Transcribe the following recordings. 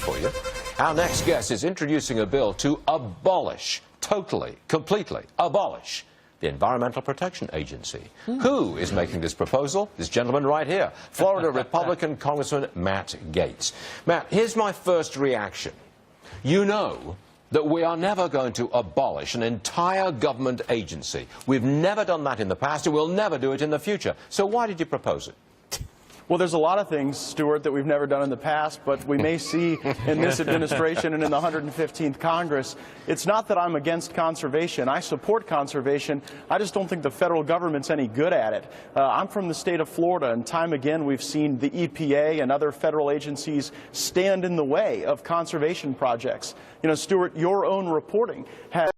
for you. Our next guest is introducing a bill to abolish, totally, completely abolish the Environmental Protection Agency. Who is making this proposal? This gentleman right here, Florida Republican Congressman Matt Gaetz. Matt, here's my first reaction. You know that we are never going to abolish an entire government agency. We've never done that in the past, and we'll never do it in the future. So why did you propose it? Well, there's a lot of things, Stuart, that we've never done in the past, but we may see in this administration and in the 115th Congress. It's not that I'm against conservation. I support conservation. I just don't think the federal government's any good at it. I'm from the state of Florida, and time again we've seen the EPA and other federal agencies stand in the way of conservation projects. You know, Stuart, your own reporting has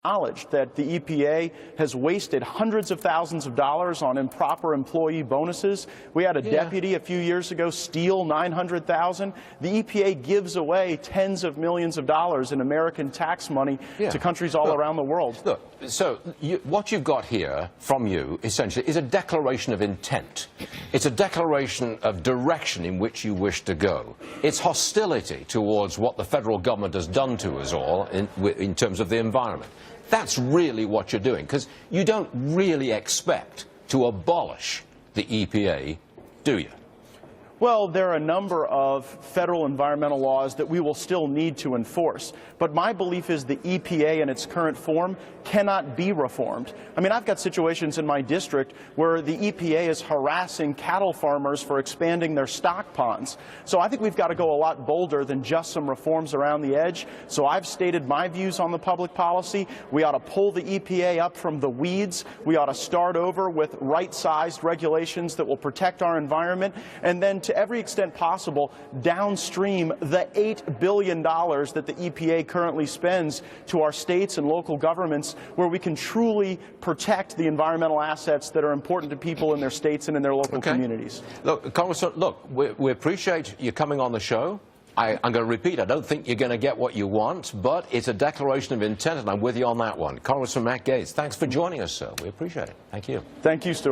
acknowledged that the EPA has wasted hundreds of thousands of dollars on improper employee bonuses. We had a deputy a few years ago steal $900,000. The EPA gives away tens of millions of dollars in American tax money to countries all around the world. Look, so what you've got here from you, essentially, is a declaration of intent. It's a declaration of direction in which you wish to go. It's hostility towards what the federal government has done to us all in terms of the environment. That's really what you're doing, because you don't really expect to abolish the EPA, do you? Well, there are a number of federal environmental laws that we will still need to enforce. But my belief is the EPA in its current form cannot be reformed. I mean, I've got situations in my district where the EPA is harassing cattle farmers for expanding their stock ponds. So I think we've got to go a lot bolder than just some reforms around the edge. So I've stated my views on the public policy. We ought to pull the EPA up from the weeds. We ought to start over with right-sized regulations that will protect our environment, and then to every extent possible, downstream the $8 billion that the EPA currently spends to our states and local governments, where we can truly protect the environmental assets that are important to people in their states and in their local communities. Look, Congressman, look, we appreciate you coming on the show. I'm going to repeat, I don't think you're going to get what you want, but it's a declaration of intent, and I'm with you on that one. Congressman Matt Gaetz, thanks for joining us, sir. We appreciate it. Thank you. Thank you, Stuart.